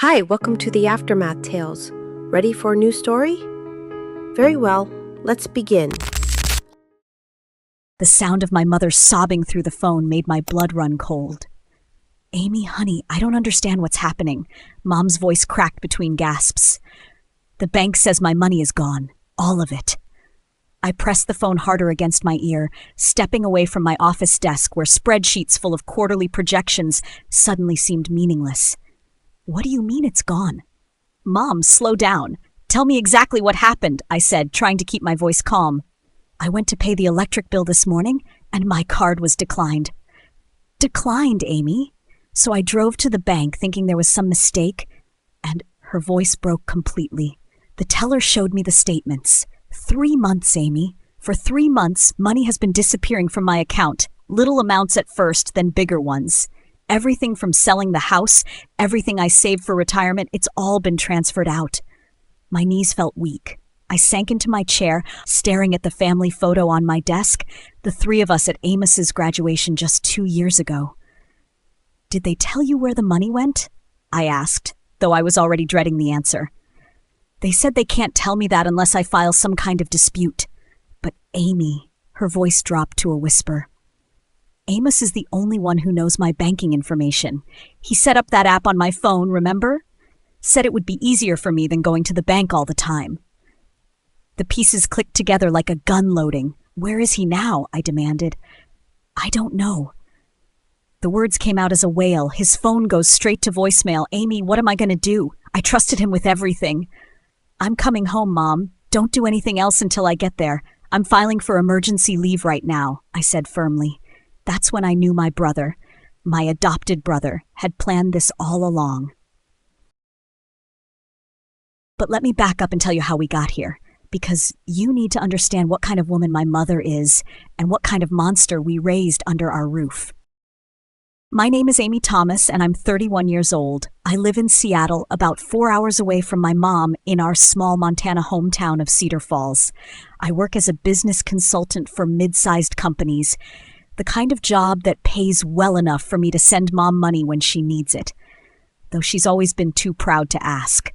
Hi, welcome to the Aftermath Tales. Ready for a new story? Very well, let's begin. The sound of my mother sobbing through the phone made my blood run cold. Amy, honey, I don't understand what's happening. Mom's voice cracked between gasps. The bank says my money is gone. All of it. I pressed the phone harder against my ear, stepping away from my office desk where spreadsheets full of quarterly projections suddenly seemed meaningless. What do you mean it's gone? Mom, slow down. Tell me exactly what happened, I said, trying to keep my voice calm. I went to pay the electric bill this morning, and my card was declined. Declined, Amy? So I drove to the bank thinking there was some mistake, and her voice broke completely. The teller showed me the statements. 3 months, Amy. For 3 months, money has been disappearing from my account. Little amounts at first, then bigger ones. Everything from selling the house, everything I saved for retirement, it's all been transferred out. My knees felt weak. I sank into my chair, staring at the family photo on my desk, the 3 of us at Amos's graduation just 2 years ago. Did they tell you where the money went? I asked, though I was already dreading the answer. They said they can't tell me that unless I file some kind of dispute. But Amy, her voice dropped to a whisper. Amos is the only one who knows my banking information. He set up that app on my phone, remember? Said it would be easier for me than going to the bank all the time. The pieces clicked together like a gun loading. Where is he now? I demanded. I don't know. The words came out as a wail. His phone goes straight to voicemail. Amy, what am I going to do? I trusted him with everything. I'm coming home, Mom. Don't do anything else until I get there. I'm filing for emergency leave right now, I said firmly. That's when I knew my brother, my adopted brother, had planned this all along. But let me back up and tell you how we got here, because you need to understand what kind of woman my mother is and what kind of monster we raised under our roof. My name is Amy Thomas, and I'm 31 years old. I live in Seattle, about 4 hours away from my mom in our small Montana hometown of Cedar Falls. I work as a business consultant for mid-sized companies, the kind of job that pays well enough for me to send Mom money when she needs it, though she's always been too proud to ask.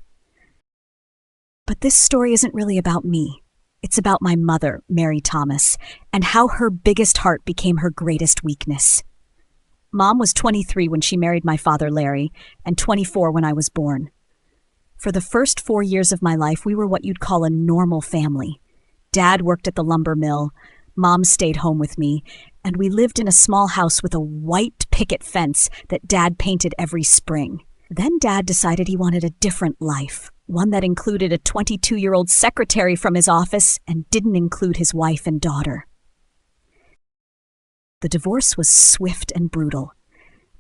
But this story isn't really about me. It's about my mother, Mary Thomas, and how her biggest heart became her greatest weakness. Mom was 23 when she married my father, Larry, and 24 when I was born. For the first 4 years of my life, we were what you'd call a normal family. Dad worked at the lumber mill, Mom stayed home with me, and we lived in a small house with a white picket fence that Dad painted every spring. Then Dad decided he wanted a different life, one that included a 22-year-old secretary from his office and didn't include his wife and daughter. The divorce was swift and brutal.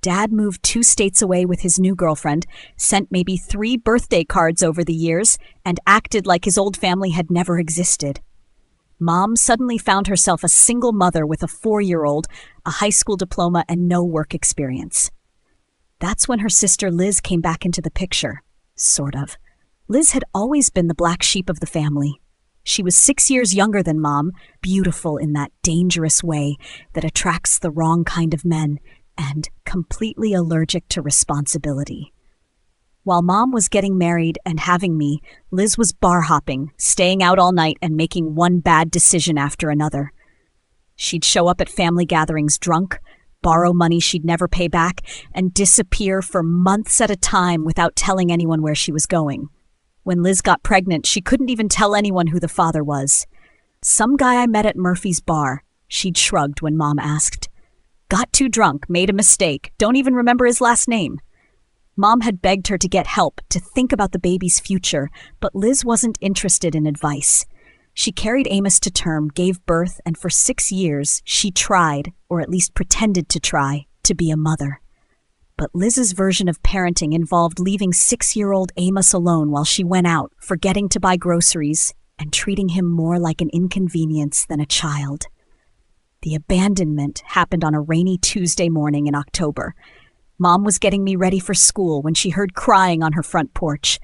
Dad moved 2 states away with his new girlfriend, sent maybe 3 birthday cards over the years, and acted like his old family had never existed. Mom suddenly found herself a single mother with a 4-year-old, a high school diploma, and no work experience. That's when her sister Liz came back into the picture, sort of. Liz had always been the black sheep of the family. She was 6 years younger than Mom, beautiful in that dangerous way that attracts the wrong kind of men, and completely allergic to responsibility. While Mom was getting married and having me, Liz was bar hopping, staying out all night and making one bad decision after another. She'd show up at family gatherings drunk, borrow money she'd never pay back, and disappear for months at a time without telling anyone where she was going. When Liz got pregnant, she couldn't even tell anyone who the father was. Some guy I met at Murphy's bar, she'd shrugged when Mom asked. Got too drunk, made a mistake, don't even remember his last name. Mom had begged her to get help, to think about the baby's future, but Liz wasn't interested in advice. She carried Amos to term, gave birth, and for 6 years, she tried, or at least pretended to try, to be a mother. But Liz's version of parenting involved leaving 6-year-old Amos alone while she went out, forgetting to buy groceries, and treating him more like an inconvenience than a child. The abandonment happened on a rainy Tuesday morning in October. Mom was getting me ready for school when she heard crying on her front porch.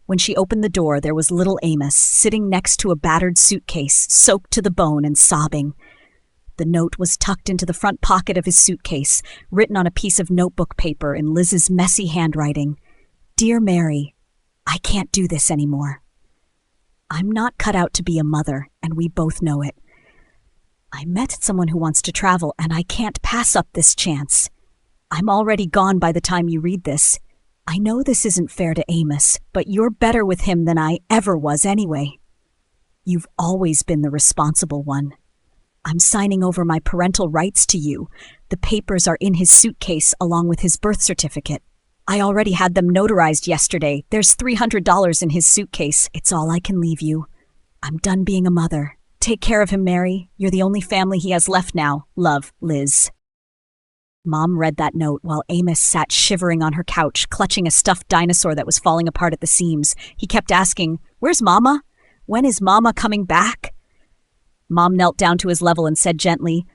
When she opened the door, there was little Amos sitting next to a battered suitcase, soaked to the bone and sobbing. The note was tucked into the front pocket of his suitcase, written on a piece of notebook paper in Liz's messy handwriting. Dear Mary, I can't do this anymore. I'm not cut out to be a mother, and we both know it. I met someone who wants to travel, and I can't pass up this chance. I'm already gone by the time you read this. I know this isn't fair to Amos, but you're better with him than I ever was anyway. You've always been the responsible one. I'm signing over my parental rights to you. The papers are in his suitcase along with his birth certificate. I already had them notarized yesterday. There's $300 in his suitcase. It's all I can leave you. I'm done being a mother. Take care of him, Mary. You're the only family he has left now. Love, Liz. Mom read that note while Amos sat shivering on her couch, clutching a stuffed dinosaur that was falling apart at the seams. He kept asking, "Where's Mama? When is Mama coming back?" Mom knelt down to his level and said gently,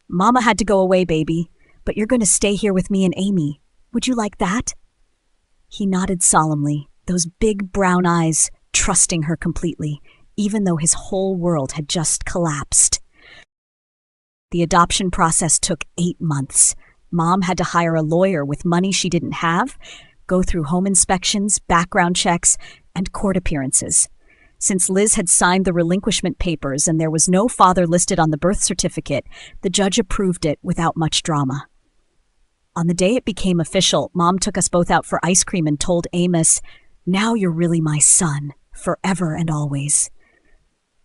"Mama had to go away, baby, but you're going to stay here with me and Amy. Would you like that?" He nodded solemnly, those big brown eyes trusting her completely, even though his whole world had just collapsed. The adoption process took 8 months. Mom had to hire a lawyer with money she didn't have, go through home inspections, background checks, and court appearances. Since Liz had signed the relinquishment papers and there was no father listed on the birth certificate, the judge approved it without much drama. On the day it became official, Mom took us both out for ice cream and told Amos, "Now you're really my son, forever and always."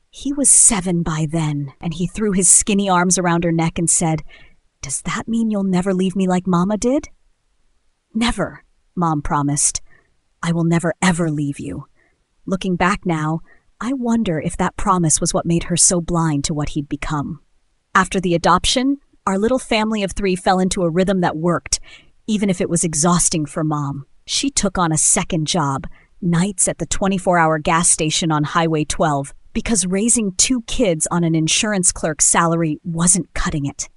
He was 7 by then, and he threw his skinny arms around her neck and said, "Does that mean you'll never leave me like Mama did?" "Never," Mom promised. "I will never ever leave you." Looking back now, I wonder if that promise was what made her so blind to what he'd become. After the adoption, our little family of 3 fell into a rhythm that worked, even if it was exhausting for Mom. She took on a second job, nights at the 24-hour gas station on Highway 12, because raising 2 kids on an insurance clerk's salary wasn't cutting it.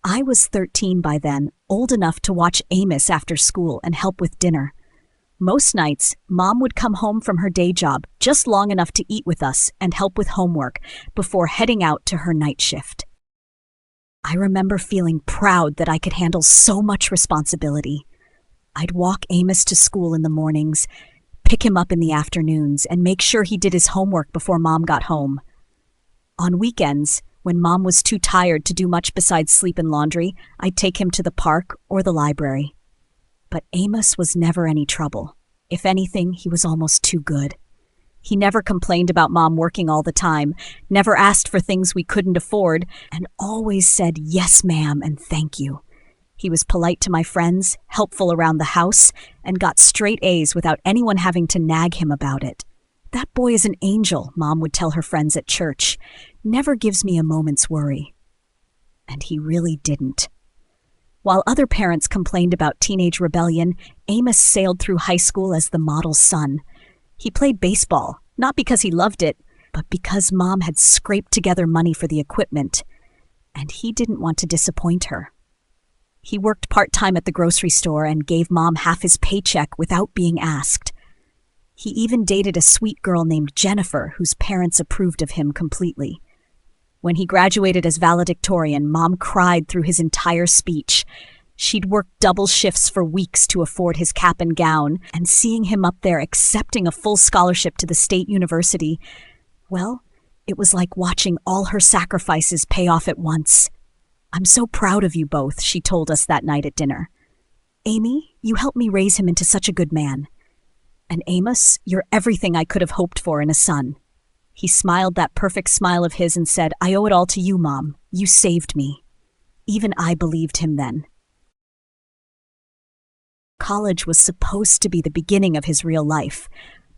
I was 13 by then, old enough to watch Amos after school and help with dinner. Most nights, Mom would come home from her day job just long enough to eat with us and help with homework before heading out to her night shift. I remember feeling proud that I could handle so much responsibility. I'd walk Amos to school in the mornings, pick him up in the afternoons, and make sure he did his homework before Mom got home. On weekends, when Mom was too tired to do much besides sleep and laundry, I'd take him to the park or the library. But Amos was never any trouble. If anything, he was almost too good. He never complained about Mom working all the time, never asked for things we couldn't afford, and always said yes, ma'am, and thank you. He was polite to my friends, helpful around the house, and got straight A's without anyone having to nag him about it. "That boy is an angel," Mom would tell her friends at church. "Never gives me a moment's worry." And he really didn't. While other parents complained about teenage rebellion, Amos sailed through high school as the model son. He played baseball, not because he loved it, but because Mom had scraped together money for the equipment, and he didn't want to disappoint her. He worked part-time at the grocery store and gave Mom half his paycheck without being asked. He even dated a sweet girl named Jennifer, whose parents approved of him completely. When he graduated as valedictorian, Mom cried through his entire speech. She'd worked double shifts for weeks to afford his cap and gown, and seeing him up there accepting a full scholarship to the state university, well, it was like watching all her sacrifices pay off at once. "I'm so proud of you both," she told us that night at dinner. "Amy, you helped me raise him into such a good man. And Amos, you're everything I could have hoped for in a son." He smiled that perfect smile of his and said, "I owe it all to you, Mom. You saved me." Even I believed him then. College was supposed to be the beginning of his real life,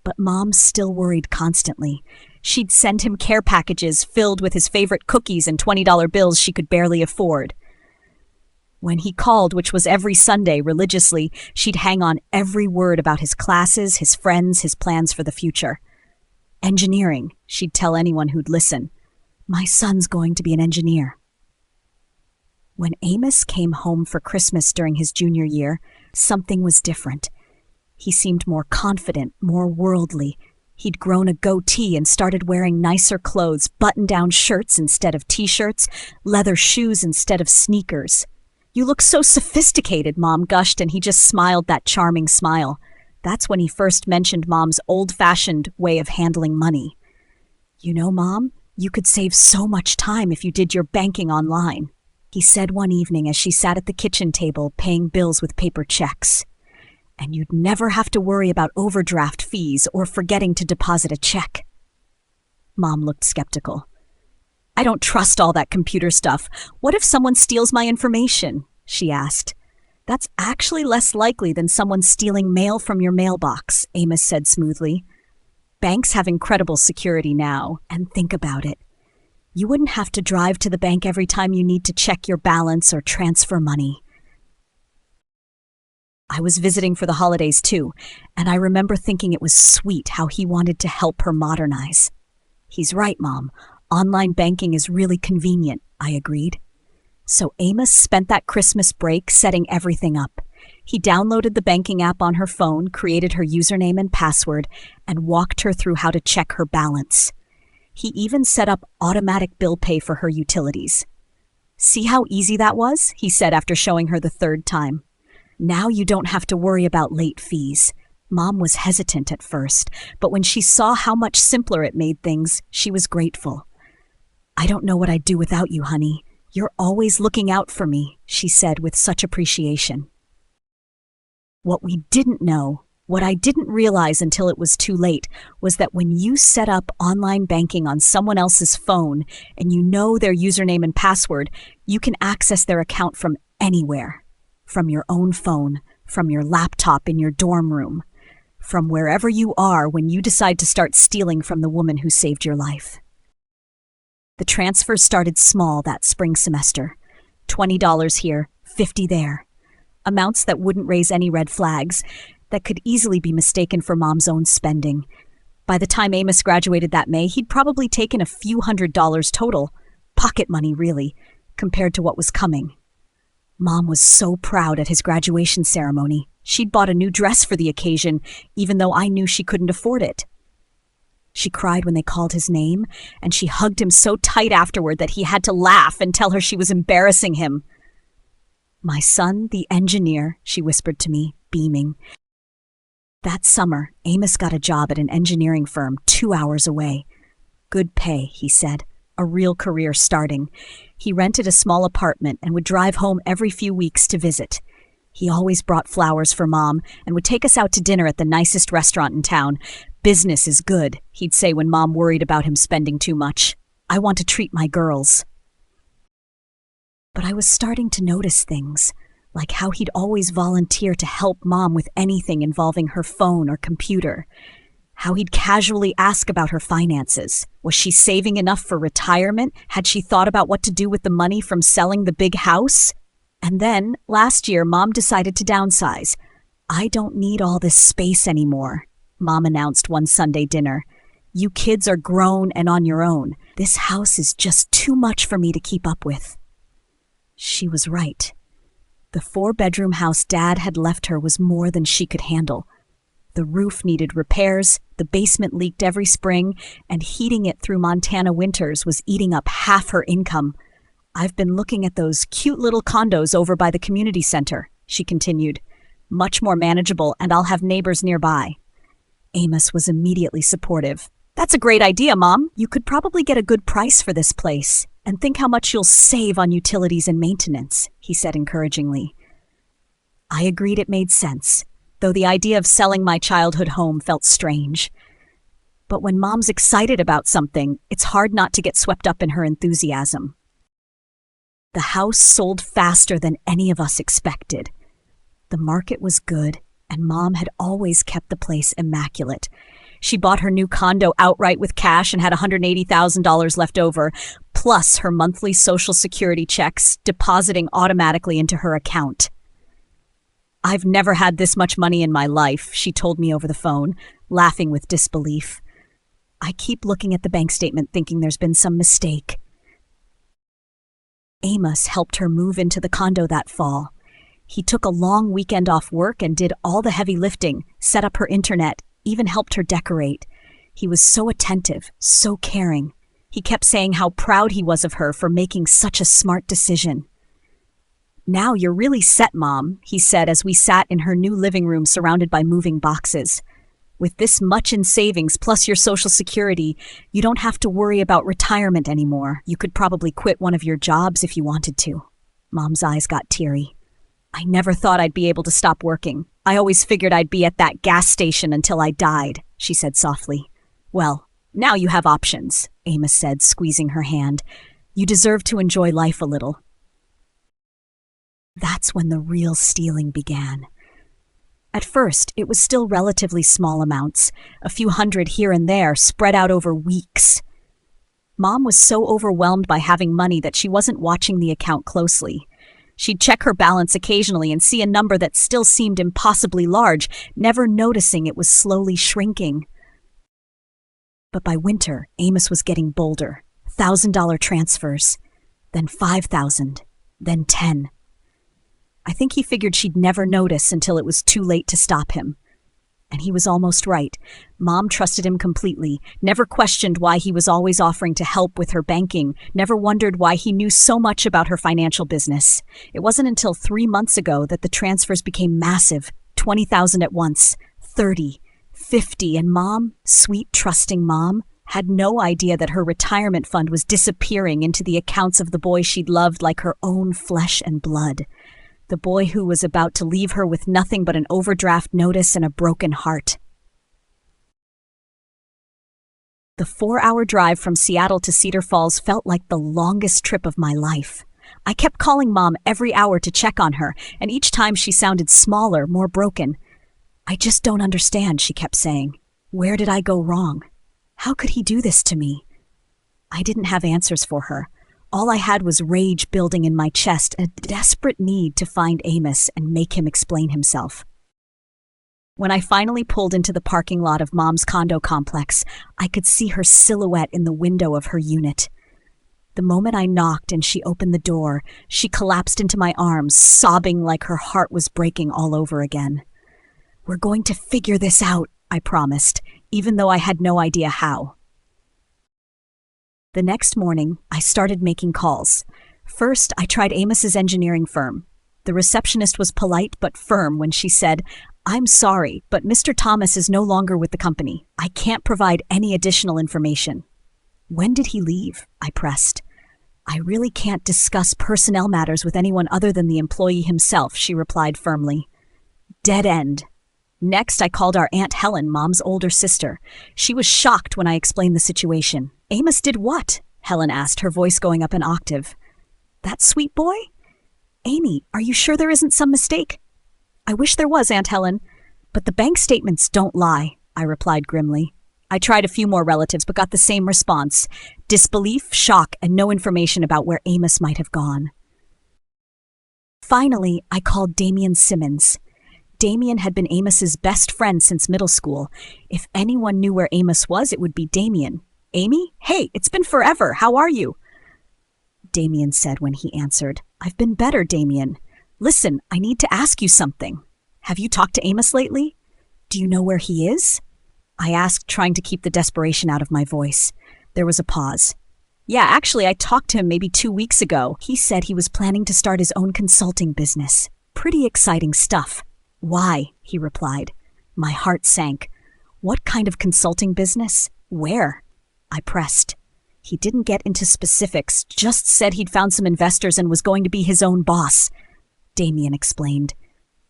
but Mom still worried constantly. She'd send him care packages filled with his favorite cookies and $20 bills she could barely afford. When he called, which was every Sunday religiously, she'd hang on every word about his classes, his friends, his plans for the future. "Engineering," she'd tell anyone who'd listen. "My son's going to be an engineer." When Amos came home for Christmas during his junior year, something was different. He seemed more confident, more worldly. He'd grown a goatee and started wearing nicer clothes, button-down shirts instead of t-shirts, leather shoes instead of sneakers. "You look so sophisticated," Mom gushed, and he just smiled that charming smile. That's when he first mentioned Mom's old-fashioned way of handling money. "You know, Mom, you could save so much time if you did your banking online," he said one evening as she sat at the kitchen table paying bills with paper checks. "And you'd never have to worry about overdraft fees or forgetting to deposit a check." Mom looked skeptical. "I don't trust all that computer stuff. What if someone steals my information?" she asked. "That's actually less likely than someone stealing mail from your mailbox," Amos said smoothly. "Banks have incredible security now, and think about it. You wouldn't have to drive to the bank every time you need to check your balance or transfer money." I was visiting for the holidays too, and I remember thinking it was sweet how he wanted to help her modernize. "He's right, Mom. Online banking is really convenient," I agreed. So Amos spent that Christmas break setting everything up. He downloaded the banking app on her phone, created her username and password, and walked her through how to check her balance. He even set up automatic bill pay for her utilities. "See how easy that was?" he said after showing her the third time. "Now you don't have to worry about late fees." Mom was hesitant at first, but when she saw how much simpler it made things, she was grateful. "I don't know what I'd do without you, honey. You're always looking out for me," she said with such appreciation. What we didn't know, what I didn't realize until it was too late, was that when you set up online banking on someone else's phone and you know their username and password, you can access their account from anywhere. From your own phone, from your laptop in your dorm room, from wherever you are when you decide to start stealing from the woman who saved your life. The transfers started small that spring semester. $20 here, $50 there. Amounts that wouldn't raise any red flags, that could easily be mistaken for Mom's own spending. By the time Amos graduated that May, he'd probably taken a few $100s total. Pocket money, really, compared to what was coming. Mom was so proud at his graduation ceremony. She'd bought a new dress for the occasion, even though I knew she couldn't afford it. She cried when they called his name, and she hugged him so tight afterward that he had to laugh and tell her she was embarrassing him. "My son, the engineer," she whispered to me, beaming. That summer, Amos got a job at an engineering firm 2 hours away. "Good pay," he said, "a real career starting." He rented a small apartment and would drive home every few weeks to visit. He always brought flowers for Mom and would take us out to dinner at the nicest restaurant in town. "Business is good," he'd say when Mom worried about him spending too much. "I want to treat my girls." But I was starting to notice things, like how he'd always volunteer to help Mom with anything involving her phone or computer. How he'd casually ask about her finances. Was she saving enough for retirement? Had she thought about what to do with the money from selling the big house? And then, last year, Mom decided to downsize. "I don't need all this space anymore," Mom announced one Sunday dinner. "You kids are grown and on your own. This house is just too much for me to keep up with." She was right. The 4-bedroom house Dad had left her was more than she could handle. The roof needed repairs, the basement leaked every spring, and heating it through Montana winters was eating up half her income. "I've been looking at those cute little condos over by the community center," she continued. "Much more manageable, and I'll have neighbors nearby." Amos was immediately supportive. "That's a great idea, Mom. You could probably get a good price for this place. And think how much you'll save on utilities and maintenance," he said encouragingly. I agreed it made sense, though the idea of selling my childhood home felt strange. But when Mom's excited about something, it's hard not to get swept up in her enthusiasm. The house sold faster than any of us expected. The market was good, and Mom had always kept the place immaculate. She bought her new condo outright with cash and had $180,000 left over, plus her monthly Social Security checks depositing automatically into her account. "I've never had this much money in my life," she told me over the phone, laughing with disbelief. I keep looking at the bank statement thinking there's been some mistake. Amos helped her move into the condo that fall. He took a long weekend off work and did all the heavy lifting, set up her internet, even helped her decorate. He was so attentive, so caring. He kept saying how proud he was of her for making such a smart decision. "Now you're really set, Mom," he said as we sat in her new living room surrounded by moving boxes. "With this much in savings plus your Social Security, you don't have to worry about retirement anymore. You could probably quit one of your jobs if you wanted to." Mom's eyes got teary. "I never thought I'd be able to stop working. I always figured I'd be at that gas station until I died," she said softly. "Well, now you have options," Amos said, squeezing her hand. "You deserve to enjoy life a little." That's when the real stealing began. At first, it was still relatively small amounts, a few hundred here and there, spread out over weeks. Mom was so overwhelmed by having money that she wasn't watching the account closely. She'd check her balance occasionally and see a number that still seemed impossibly large, never noticing it was slowly shrinking. But by winter, Amos was getting bolder. $1,000 transfers, then 5,000, then 10. I think he figured she'd never notice until it was too late to stop him. And he was almost right. Mom trusted him completely, never questioned why he was always offering to help with her banking, never wondered why he knew so much about her financial business. It wasn't until 3 months ago that the transfers became massive, 20,000 at once, 30, 50, and Mom, sweet, trusting Mom, had no idea that her retirement fund was disappearing into the accounts of the boy she'd loved like her own flesh and blood. The boy who was about to leave her with nothing but an overdraft notice and a broken heart. The 4-hour drive from Seattle to Cedar Falls felt like the longest trip of my life. I kept calling Mom every hour to check on her, and each time she sounded smaller, more broken. "I just don't understand," she kept saying. "Where did I go wrong? How could he do this to me?" I didn't have answers for her. All I had was rage building in my chest, a desperate need to find Amos and make him explain himself. When I finally pulled into the parking lot of Mom's condo complex, I could see her silhouette in the window of her unit. The moment I knocked and she opened the door, she collapsed into my arms, sobbing like her heart was breaking all over again. "We're going to figure this out," I promised, even though I had no idea how. The next morning, I started making calls. First, I tried Amos's engineering firm. The receptionist was polite but firm when she said, "I'm sorry, but Mr. Thomas is no longer with the company. I can't provide any additional information." "When did he leave?" I pressed. "I really can't discuss personnel matters with anyone other than the employee himself," she replied firmly. Dead end. Next, I called our Aunt Helen, Mom's older sister. She was shocked when I explained the situation. "Amos did what?" Helen asked, her voice going up an octave. "That sweet boy? Amy, are you sure there isn't some mistake?" "I wish there was, Aunt Helen. But the bank statements don't lie," I replied grimly. I tried a few more relatives but got the same response. Disbelief, shock, and no information about where Amos might have gone. Finally, I called Damian Simmons. Damian had been Amos's best friend since middle school. If anyone knew where Amos was, it would be Damian. "Amy? Hey, it's been forever. How are you?" Damian said when he answered. "I've been better, Damian. Listen, I need to ask you something. Have you talked to Amos lately? Do you know where he is?" I asked, trying to keep the desperation out of my voice. There was a pause. "Yeah, actually, I talked to him maybe 2 weeks ago. He said he was planning to start his own consulting business. Pretty exciting stuff." "Why?" he replied. My heart sank. "What kind of consulting business? Where?" I pressed. He didn't get into specifics, just said he'd found some investors and was going to be his own boss. Damian explained.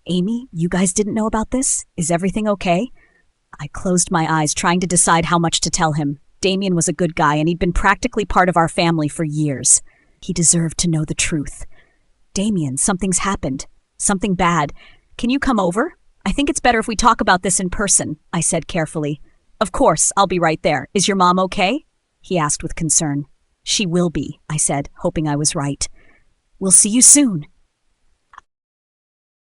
"Amy, you guys didn't know about this? Is everything okay?" I closed my eyes, trying to decide how much to tell him. Damian was a good guy, and he'd been practically part of our family for years. He deserved to know the truth. "Damian, something's happened. Something bad. Can you come over? I think it's better if we talk about this in person," I said carefully. "Of course, I'll be right there. Is your mom okay?" he asked with concern. "She will be," I said, hoping I was right. "We'll see you soon."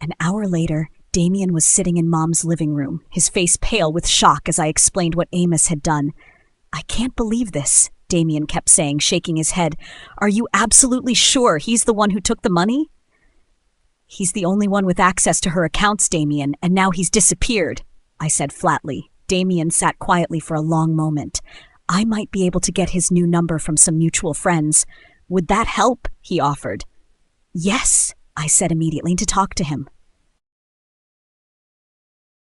An hour later, Damian was sitting in Mom's living room, his face pale with shock as I explained what Amos had done. "I can't believe this," Damian kept saying, shaking his head. "Are you absolutely sure he's the one who took the money?" "He's the only one with access to her accounts, Damian, and now he's disappeared," I said flatly. Damian sat quietly for a long moment. "I might be able to get his new number from some mutual friends. Would that help?" he offered. "Yes," I said immediately, to talk to him.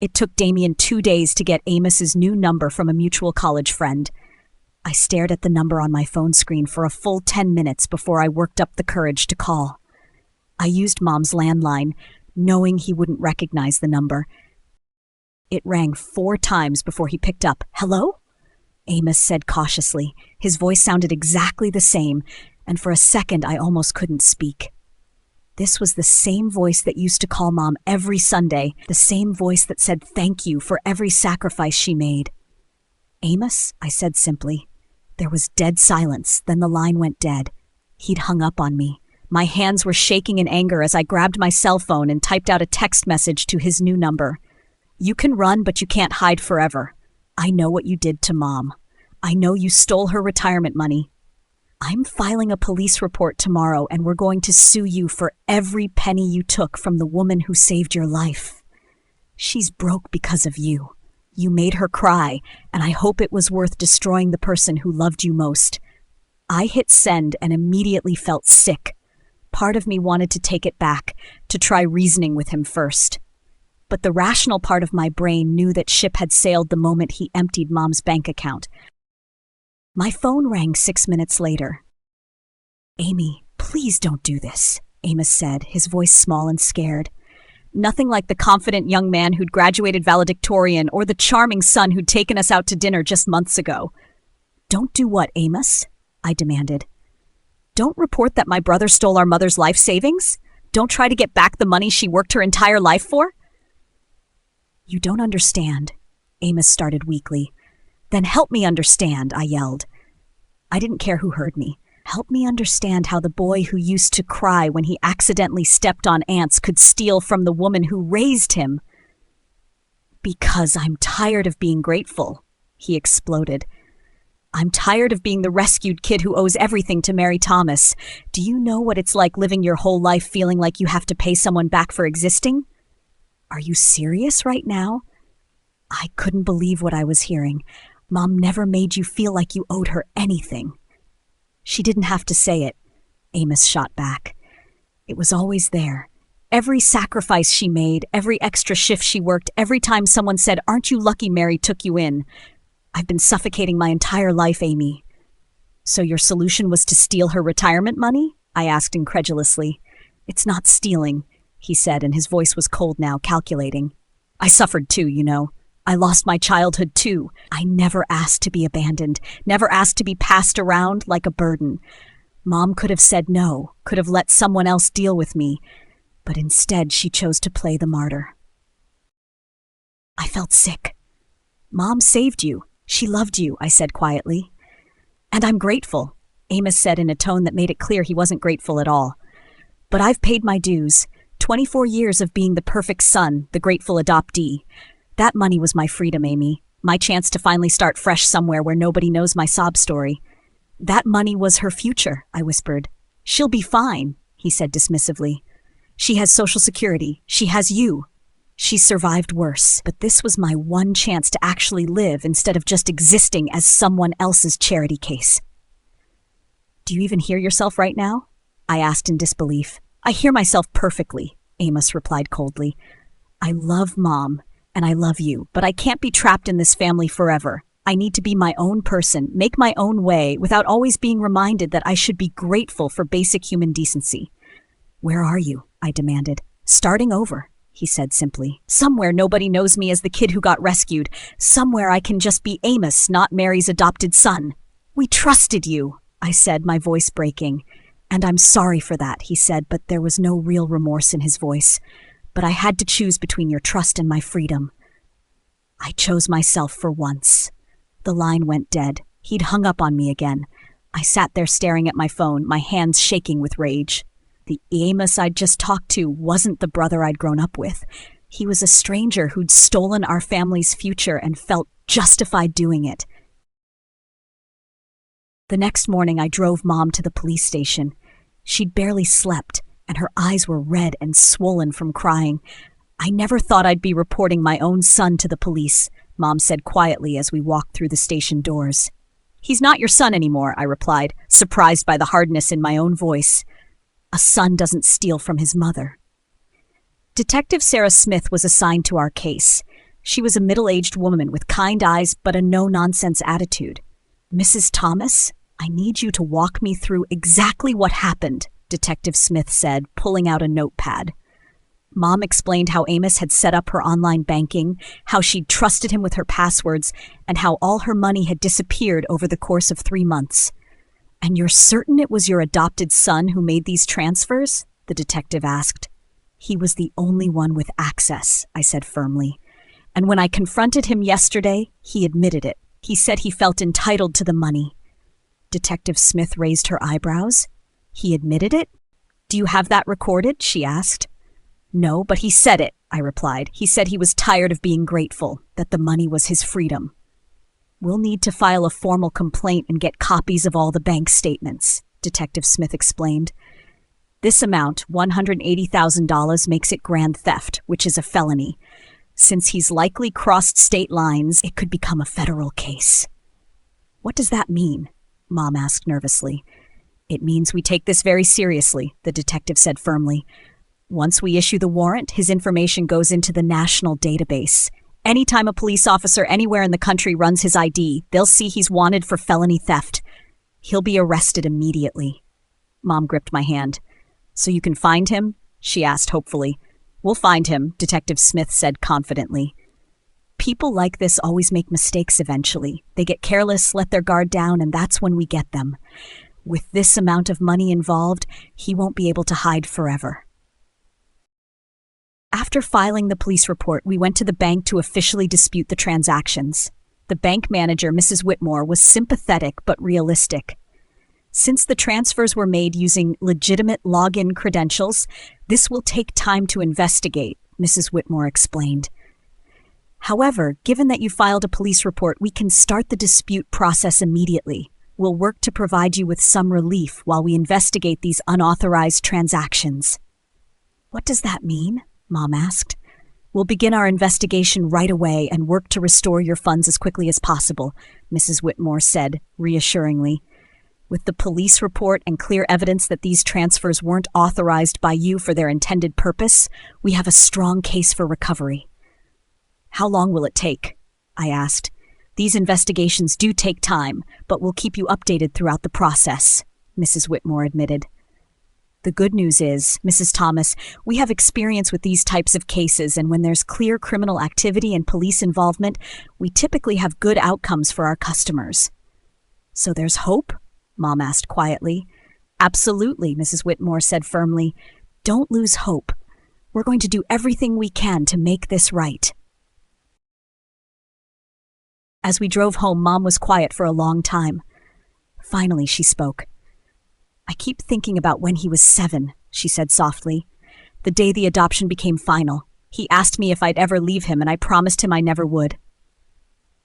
It took Damien 2 days to get Amos's new number from a mutual college friend. I stared at the number on my phone screen for a full 10 minutes before I worked up the courage to call. I used Mom's landline, knowing he wouldn't recognize the number. It rang 4 times before he picked up. "Hello?" Amos said cautiously. His voice sounded exactly the same, and for a second I almost couldn't speak. This was the same voice that used to call Mom every Sunday, the same voice that said thank you for every sacrifice she made. "Amos," I said simply. There was dead silence, then the line went dead. He'd hung up on me. My hands were shaking in anger as I grabbed my cell phone and typed out a text message to his new number. "You can run, but you can't hide forever. I know what you did to Mom. I know you stole her retirement money. I'm filing a police report tomorrow, and we're going to sue you for every penny you took from the woman who saved your life. She's broke because of you. You made her cry, and I hope it was worth destroying the person who loved you most." I hit send and immediately felt sick. Part of me wanted to take it back, to try reasoning with him first. But the rational part of my brain knew that ship had sailed the moment he emptied Mom's bank account. My phone rang 6 minutes later. "Amy, please don't do this," Amos said, his voice small and scared. Nothing like the confident young man who'd graduated valedictorian or the charming son who'd taken us out to dinner just months ago. "Don't do what, Amos?" I demanded. "Don't report that my brother stole our mother's life savings? Don't try to get back the money she worked her entire life for?" "You don't understand," Amos started weakly. "Then help me understand," I yelled. I didn't care who heard me. Help me understand how the boy who used to cry when he accidentally stepped on ants could steal from the woman who raised him. "Because I'm tired of being grateful," he exploded. "I'm tired of being the rescued kid who owes everything to Mary Thomas. Do you know what it's like living your whole life feeling like you have to pay someone back for existing? Are you serious right now?" I couldn't believe what I was hearing. Mom never made you feel like you owed her anything. "She didn't have to say it," Amos shot back. "It was always there. Every sacrifice she made, every extra shift she worked, every time someone said, 'Aren't you lucky Mary took you in?' I've been suffocating my entire life, Amy." "So your solution was to steal her retirement money?" I asked incredulously. "It's not stealing," he said, and his voice was cold now, calculating. "I suffered too, you know. I lost my childhood too. I never asked to be abandoned, never asked to be passed around like a burden. Mom could have said no, could have let someone else deal with me, but instead she chose to play the martyr." I felt sick. "Mom saved you. She loved you," I said quietly. "And I'm grateful," Amos said in a tone that made it clear he wasn't grateful at all. "But I've paid my dues. 24 years of being the perfect son, the grateful adoptee. That money was my freedom, Amy. My chance to finally start fresh somewhere where nobody knows my sob story. That money was her future," I whispered. "She'll be fine," he said dismissively. "She has Social Security. She has you. She survived worse, but this was my one chance to actually live instead of just existing as someone else's charity case." "Do you even hear yourself right now?" I asked in disbelief. "I hear myself perfectly," Amos replied coldly. "I love Mom, and I love you, but I can't be trapped in this family forever. I need to be my own person, make my own way, without always being reminded that I should be grateful for basic human decency." "Where are you?" I demanded. "Starting over," he said simply. "Somewhere nobody knows me as the kid who got rescued. Somewhere I can just be Amos, not Mary's adopted son." "We trusted you," I said, my voice breaking. "And I'm sorry for that," he said, but there was no real remorse in his voice. "But I had to choose between your trust and my freedom. I chose myself for once." The line went dead. He'd hung up on me again. I sat there staring at my phone, my hands shaking with rage. The Amos I'd just talked to wasn't the brother I'd grown up with. He was a stranger who'd stolen our family's future and felt justified doing it. The next morning, I drove Mom to the police station. She'd barely slept, and her eyes were red and swollen from crying. "I never thought I'd be reporting my own son to the police," Mom said quietly as we walked through the station doors. "He's not your son anymore," I replied, surprised by the hardness in my own voice. A son doesn't steal from his mother. Detective Sarah Smith was assigned to our case. She was a middle-aged woman with kind eyes but a no-nonsense attitude. "Mrs. Thomas, I need you to walk me through exactly what happened," Detective Smith said, pulling out a notepad. Mom explained how Amos had set up her online banking, how she'd trusted him with her passwords, and how all her money had disappeared over the course of 3 months. "And you're certain it was your adopted son who made these transfers?" the detective asked. "He was the only one with access," I said firmly. "And when I confronted him yesterday, he admitted it. He said he felt entitled to the money." Detective Smith raised her eyebrows. "He admitted it? Do you have that recorded?" she asked. "No, but he said it," I replied. "He said he was tired of being grateful, that the money was his freedom." "We'll need to file a formal complaint and get copies of all the bank statements," Detective Smith explained. "This amount, $180,000, makes it grand theft, which is a felony. Since he's likely crossed state lines, it could become a federal case." "What does that mean?" Mom asked nervously. "It means we take this very seriously," the detective said firmly. "Once we issue the warrant, his information goes into the national database. Anytime a police officer anywhere in the country runs his ID, they'll see he's wanted for felony theft. He'll be arrested immediately." Mom gripped my hand. "So you can find him?" she asked hopefully. "We'll find him," Detective Smith said confidently. "People like this always make mistakes eventually. They get careless, let their guard down, and that's when we get them. With this amount of money involved, he won't be able to hide forever." After filing the police report, we went to the bank to officially dispute the transactions. The bank manager, Mrs. Whitmore, was sympathetic but realistic. "Since the transfers were made using legitimate login credentials, this will take time to investigate," Mrs. Whitmore explained. "However, given that you filed a police report, we can start the dispute process immediately. We'll work to provide you with some relief while we investigate these unauthorized transactions." "What does that mean?" Mom asked. "We'll begin our investigation right away and work to restore your funds as quickly as possible," Mrs. Whitmore said, reassuringly. "With the police report and clear evidence that these transfers weren't authorized by you for their intended purpose, we have a strong case for recovery." "How long will it take?" I asked. "These investigations do take time, but we'll keep you updated throughout the process," Mrs. Whitmore admitted. "The good news is, Mrs. Thomas, we have experience with these types of cases, and when there's clear criminal activity and police involvement, we typically have good outcomes for our customers." "So there's hope?" Mom asked quietly. "Absolutely," Mrs. Whitmore said firmly. "Don't lose hope. We're going to do everything we can to make this right." As we drove home, Mom was quiet for a long time. Finally, she spoke. "I keep thinking about when he was 7, she said softly. "The day the adoption became final. He asked me if I'd ever leave him, and I promised him I never would."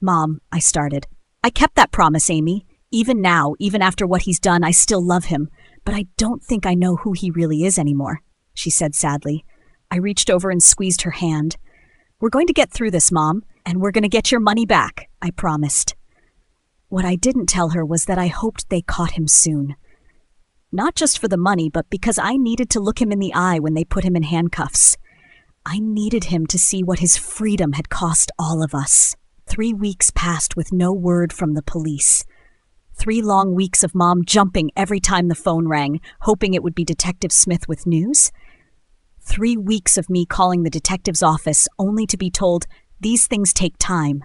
"Mom," I started. "I kept that promise, Amy. Even now, even after what he's done, I still love him. But I don't think I know who he really is anymore," she said sadly. I reached over and squeezed her hand. "We're going to get through this, Mom, and we're going to get your money back," I promised. What I didn't tell her was that I hoped they caught him soon. Not just for the money, but because I needed to look him in the eye when they put him in handcuffs. I needed him to see what his freedom had cost all of us. 3 weeks passed with no word from the police. 3 long weeks of Mom jumping every time the phone rang, hoping it would be Detective Smith with news. 3 weeks of me calling the detective's office only to be told, "These things take time."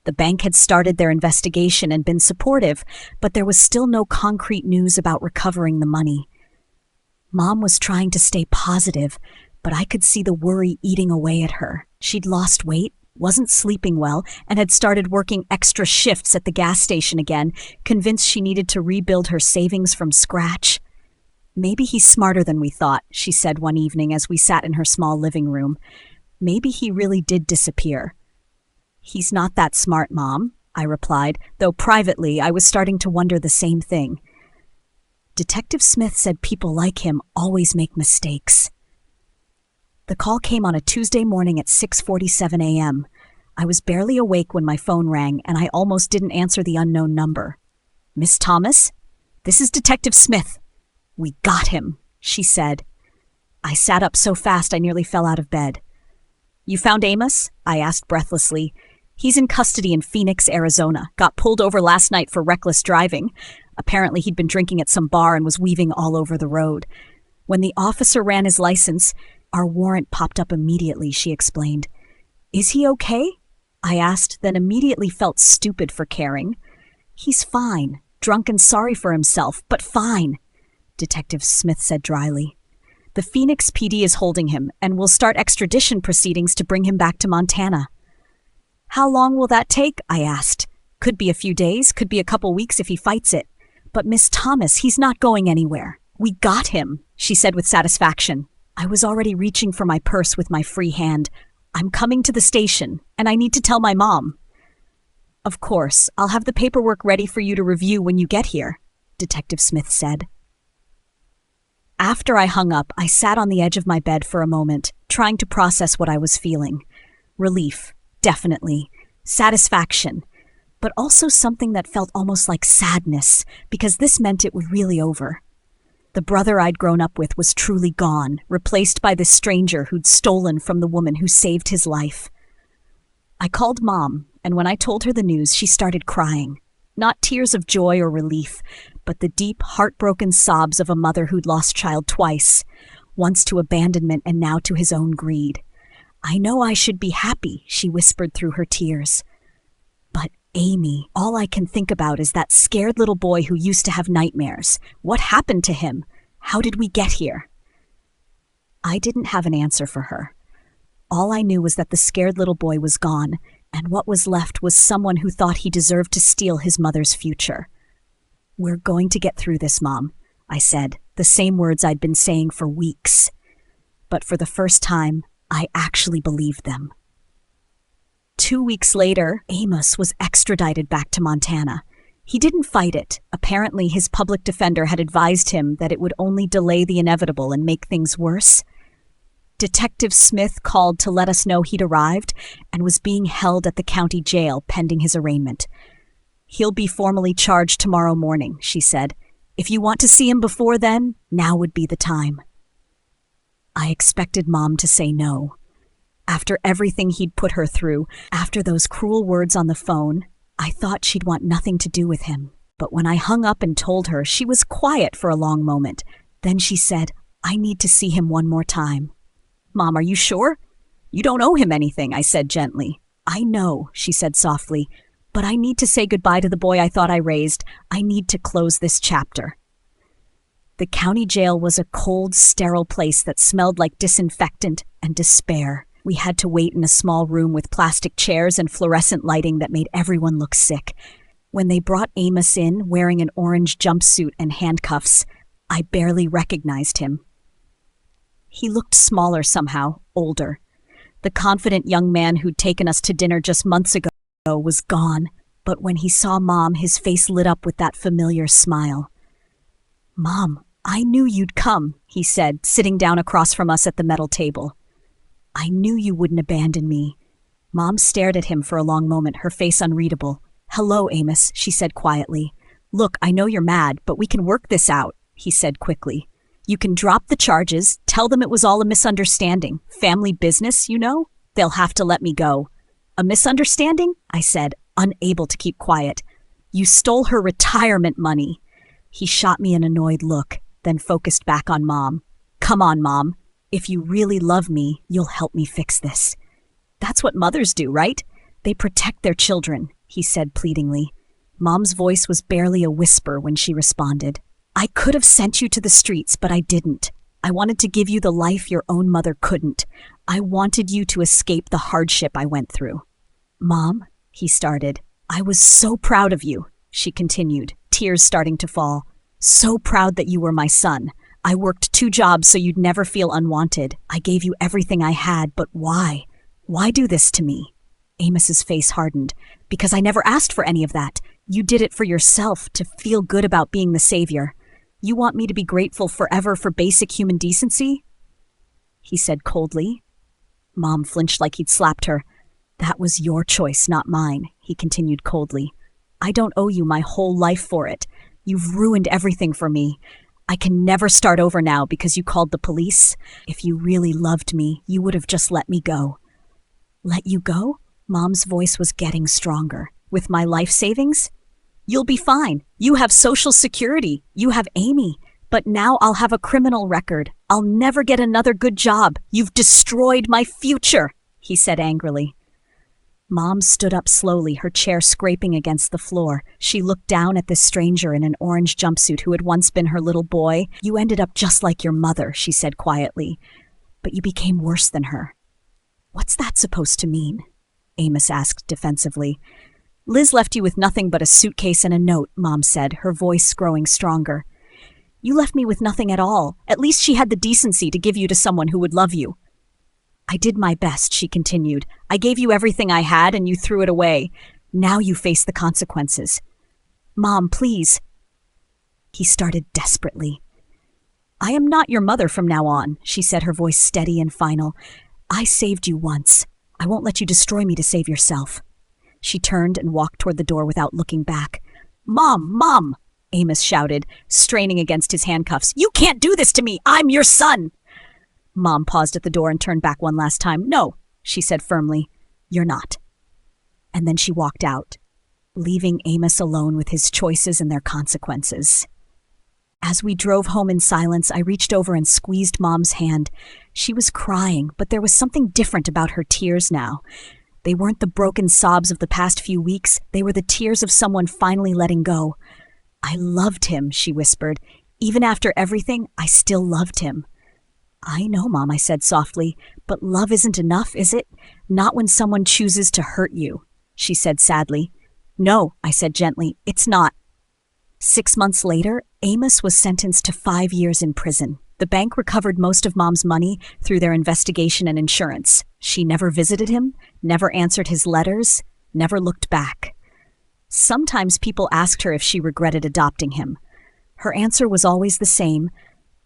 The bank had started their investigation and been supportive, but there was still no concrete news about recovering the money. Mom was trying to stay positive, but I could see the worry eating away at her. She'd lost weight, wasn't sleeping well, and had started working extra shifts at the gas station again, convinced she needed to rebuild her savings from scratch. "Maybe he's smarter than we thought," she said one evening as we sat in her small living room. "Maybe he really did disappear." "He's not that smart, Mom," I replied, though privately I was starting to wonder the same thing. Detective Smith said people like him always make mistakes. The call came on a Tuesday morning at 6:47 a.m. I was barely awake when my phone rang, and I almost didn't answer the unknown number. "Miss Thomas? This is Detective Smith." "We got him," she said. I sat up so fast I nearly fell out of bed. "You found Amos?" I asked breathlessly. "He's in custody in Phoenix, Arizona. Got pulled over last night for reckless driving. Apparently he'd been drinking at some bar and was weaving all over the road. When the officer ran his license, our warrant popped up immediately," she explained. "Is he okay?" I asked, then immediately felt stupid for caring. "He's fine, drunk and sorry for himself, but fine," Detective Smith said dryly. "The Phoenix PD is holding him, and we'll start extradition proceedings to bring him back to Montana." "How long will that take?" I asked. "Could be a few days, could be a couple weeks if he fights it. But Miss Thomas, he's not going anywhere. We got him," she said with satisfaction. I was already reaching for my purse with my free hand. "I'm coming to the station, and I need to tell my mom." "Of course, I'll have the paperwork ready for you to review when you get here," Detective Smith said. After I hung up, I sat on the edge of my bed for a moment, trying to process what I was feeling. Relief, definitely. Satisfaction. But also something that felt almost like sadness, because this meant it was really over. The brother I'd grown up with was truly gone, replaced by this stranger who'd stolen from the woman who saved his life. I called Mom, and when I told her the news, she started crying. Not tears of joy or relief, but the deep, heartbroken sobs of a mother who'd lost child twice, once to abandonment and now to his own greed. "I know I should be happy," she whispered through her tears. "But Amy, all I can think about is that scared little boy who used to have nightmares. What happened to him? How did we get here?" I didn't have an answer for her. All I knew was that the scared little boy was gone, and what was left was someone who thought he deserved to steal his mother's future. "We're going to get through this, Mom," I said, the same words I'd been saying for weeks. But for the first time, I actually believed them. 2 weeks later, Amos was extradited back to Montana. He didn't fight it. Apparently, his public defender had advised him that it would only delay the inevitable and make things worse. Detective Smith called to let us know he'd arrived and was being held at the county jail pending his arraignment. "He'll be formally charged tomorrow morning," she said. "If you want to see him before then, now would be the time." I expected Mom to say no. After everything he'd put her through, after those cruel words on the phone, I thought she'd want nothing to do with him. But when I hung up and told her, she was quiet for a long moment. Then she said, "I need to see him one more time." "Mom, are you sure?" "You don't owe him anything," I said gently. "I know," she said softly, "but I need to say goodbye to the boy I thought I raised. I need to close this chapter." The county jail was a cold, sterile place that smelled like disinfectant and despair. We had to wait in a small room with plastic chairs and fluorescent lighting that made everyone look sick. When they brought Amos in, wearing an orange jumpsuit and handcuffs, I barely recognized him. He looked smaller somehow, older. The confident young man who'd taken us to dinner just months ago was gone, but when he saw Mom, his face lit up with that familiar smile. "Mom, I knew you'd come," he said, sitting down across from us at the metal table. "I knew you wouldn't abandon me." Mom stared at him for a long moment, her face unreadable. "Hello, Amos," she said quietly. "Look, I know you're mad, but we can work this out," he said quickly. "You can drop the charges, tell them it was all a misunderstanding. Family business, you know? They'll have to let me go." "A misunderstanding?" I said, unable to keep quiet. "You stole her retirement money." He shot me an annoyed look, then focused back on Mom. "Come on, Mom. If you really love me, you'll help me fix this." "That's what mothers do, right? They protect their children," he said pleadingly. Mom's voice was barely a whisper when she responded. "I could have sent you to the streets, but I didn't. I wanted to give you the life your own mother couldn't. I wanted you to escape the hardship I went through." "Mom," he started. "I was so proud of you," she continued, tears starting to fall. "So proud that you were my son. I worked 2 jobs so you'd never feel unwanted. I gave you everything I had, but why? Why do this to me?" Amos's face hardened. "Because I never asked for any of that. You did it for yourself, to feel good about being the savior. You want me to be grateful forever for basic human decency?" He said coldly. Mom flinched like he'd slapped her. "That was your choice, not mine," he continued coldly. "I don't owe you my whole life for it. You've ruined everything for me. I can never start over now because you called the police. If you really loved me, you would have just let me go. Let you go? Mom's voice was getting stronger. With my life savings? You'll be fine. You have Social Security. You have Amy. But now I'll have a criminal record. I'll never get another good job. You've destroyed my future, he said angrily. Mom stood up slowly, her chair scraping against the floor. She looked down at this stranger in an orange jumpsuit who had once been her little boy. You ended up just like your mother, she said quietly. But you became worse than her. What's that supposed to mean? Amos asked defensively. Liz left you with nothing but a suitcase and a note, Mom said, her voice growing stronger. You left me with nothing at all. At least she had the decency to give you to someone who would love you. I did my best, she continued. I gave you everything I had and you threw it away. Now you face the consequences. Mom, please. He started desperately. I am not your mother from now on, she said, her voice steady and final. I saved you once. I won't let you destroy me to save yourself. She turned and walked toward the door without looking back. Mom! Amos shouted, straining against his handcuffs. You can't do this to me! I'm your son! Mom paused at the door and turned back one last time. No, she said firmly. You're not. And then she walked out, leaving Amos alone with his choices and their consequences. As we drove home in silence, I reached over and squeezed Mom's hand. She was crying, but there was something different about her tears now. They weren't the broken sobs of the past few weeks. They were the tears of someone finally letting go. I loved him, she whispered. Even after everything, I still loved him. I know, Mom, I said softly, but love isn't enough, is it? Not when someone chooses to hurt you, she said sadly. No, I said gently, it's not. 6 months later, Amos was sentenced to 5 years in prison. The bank recovered most of Mom's money through their investigation and insurance. She never visited him, never answered his letters, never looked back. Sometimes people asked her if she regretted adopting him. Her answer was always the same.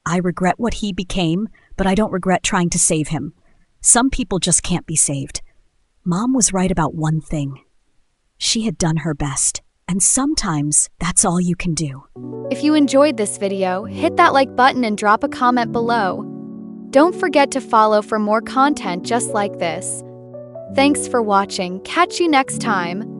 I regret what he became, but I don't regret trying to save him. Some people just can't be saved. Mom was right about one thing. She had done her best, and sometimes that's all you can do. If you enjoyed this video, hit that like button and drop a comment below. Don't forget to follow for more content just like this. Thanks for watching. Catch you next time.